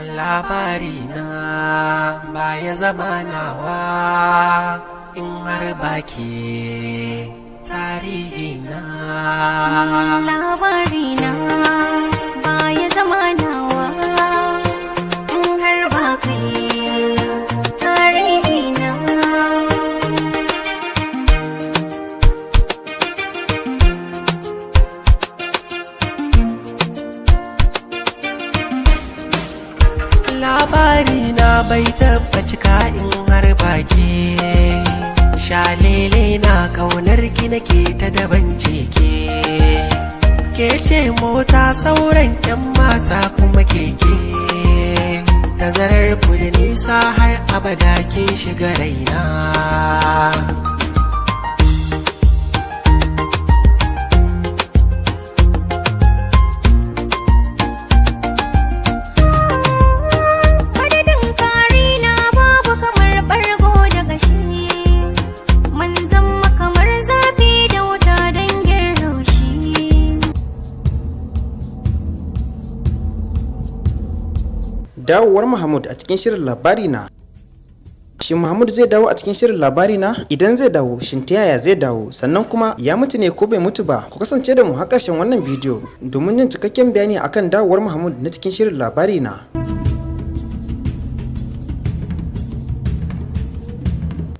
labari na baya zama nawa in har baki tarihi na. Labari na baya zama nawa in har baki tarihi na. Labari na bai taɓa cika in har baki shalele na kaunar ki nake ta daban ceke ke ce mota sauran yan mata kuma keke tazarar ku da nisa har abada kin shiga raina. Dawowar Mahmud a cikin shirin labari na. Shin Mahmud zai dawo a cikin shirin labari na? Idan zai dawo, shin ta yaya zai dawo? Sannan kuma ya mutu ne ko bai mutu ba? Ku kasance da mu har ƙarshen wannan bidiyo domin yin cikakken bayani akan dawowar Mahmud na cikin shirin labari na.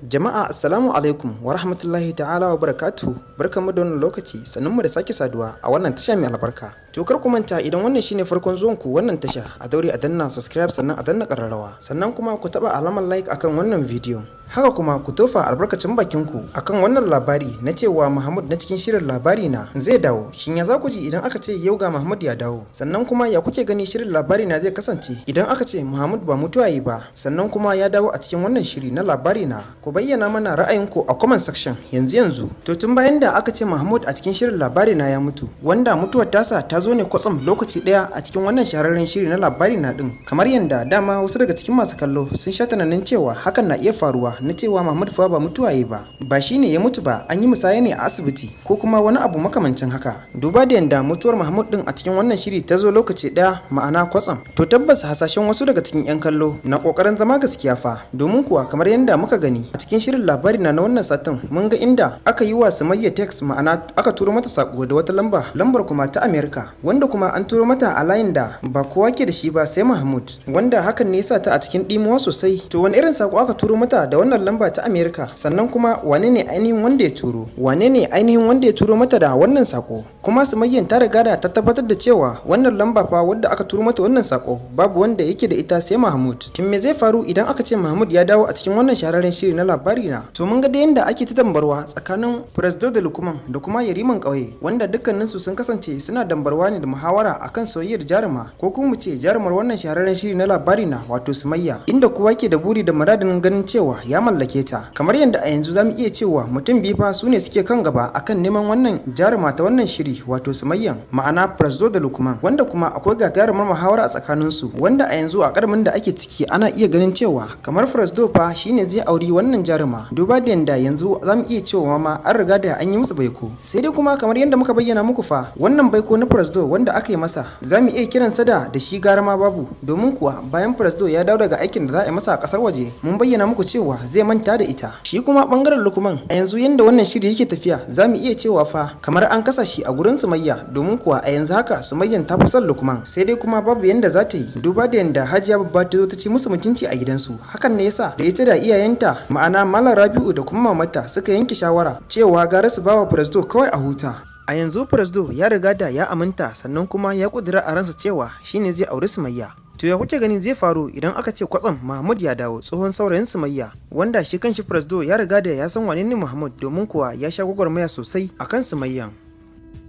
Jama'a assalamu alaikum wa rahmatullahi ta'ala wa barakatuhu. Barkanmu da wannan lokaci, sannunmu da sake saduwa a wannan tasha mai albarka. To kar ku manta idan wannan shine farkon zuwan ku wannan tasha, a daure a danna subscribe sannan a danna kararrawa. Sannan kuma ku taba alamar like akan wannan bidiyon. Haka kuma ku tofa albarkacin bakin ku akan wannan labari na cewa Mahmud na cikin shirin labari na zai dawo. Shin ya za ku ji idan aka ce yau ga Mahmud ya dawo? Sannan kuma ya kuke gani shirin labari na zai kasance idan aka ce Mahmud ba mutuwa yi ba, sannan kuma ya dawo a cikin wannan shiri na labari na? Ku bayyana mana ra'ayinku a comment section yanzu. To tun bayan da aka ce Mahmud a cikin shirin labari na ya mutu, wanda mutuwar tasa ta zo ne kwatsam lokaci daya a cikin wannan shahararren shiri na labari na din, kamar yanda dama wasu daga cikin masu kallo sun sha tunanin cewa hakan na iya faruwa na cewa Mahmud fa ba mutuwa yi ba shine ya mutu ba, an yi musaya ne a asibiti ko kuma wani abu makamancin haka. Duba da yanda mutuwar Mahmud din a cikin wannan shiri ta zo lokaci daya, ma'ana kwatsam, to tabbas hasashen wasu daga cikin yan kallo na kokarin zama gaskiya fa, domin kuwa kamar yanda muka gani a cikin shirin labari na wannan satin mun ga inda aka yi wa Sumayya text, ma'ana aka turo mata sako da wata lambar kuma ta America, wanda kuma an turo mata a layin da ba kowa ke da shi ba sai Mahmud, wanda hakan ne yasa ta a cikin dimuwa sosai. To wani irin sako aka turo mata da wannan lamba ta America? Sannan kuma wane ne ainihin wanda ya turo? Wane ne ainihin wanda ya turo mata da wannan sako? Kuma Sumayyan ta riga da ta tabbatar da cewa wannan lamba fa wadda aka turo mata wannan sako babu wanda yake da ita sai Mahmud. Kin me zai faru idan aka ce Mahmud ya dawo a cikin wannan shahararren shiri na labari na? To mun ga da yanda ake ta dambarwa tsakanin Presdo da Lukman da kuma Yariman Kauye, wanda dukkaninsu sun kasance suna dambarwa ne da muhawara akan soyayyar jaruma, ko kuma mu ce jarumar wannan shahararren shiri na labari na, wato Sumayya, inda kowa ke da buri da muradin ganin cewa ya mallake ta. Kamar yadda a yanzu zamu iya cewa mutum biyu fa su ne suke kan gaba akan neman wannan jaruma ta wannan shiri, wato Sumayyan, ma'ana Presdo da Lukman, wanda kuma akwai gagarumar muhawara a tsakaninsu, wanda a yanzu a karamin da ake ciki ana iya ganin cewa kamar Presdo fa shine zai auri wannan jaruma. Duba da yanda yanzu zamu iya cewa ma an riga da an yi masa baiko, sai dai kuma kamar yadda muka bayyana muku fa wannan baiko na Presdo wanda aka yi masa zamu iya kiransa da shi gara ma babu, domin kuwa bayan Presdo ya dawo daga aikin da za a yi masa a kasar waje mun bayyana muku cewa zai manta da ita. Shi kuma bangaren Lukman a yanzu yanda wannan shiri yake tafiya zamu iya cewa fa kamar an kasa shi a gurin Sumayya, domin kuwa a yanzu haka Sumayyan ta fi son Lukman, sai dai kuma babu yanda za ta yi duba da yanda Hajiya babba ta zo ta ci musu mutunci a gidansu. Hakan ne yasa da ita da iyayenta, ma'ana Malam Rabi'u da kuma mamata, suka yanke shawara cewa gara su bawa Presdo kawai a huta. A yanzu Presdo ya riga da ya aminta, sannan kuma ya kudura a ransa cewa shine zai auri Sumayya. To ya kuke ganin zai faru idan aka ce kwatsam Mahmud ya dawo, tsohon saurayin Sumayya, wanda shi kanshi Presdo ya riga da ya san wane ne Mahmud, domin kuwa ya sha gwagwarmaya sosai akan Sumayyan.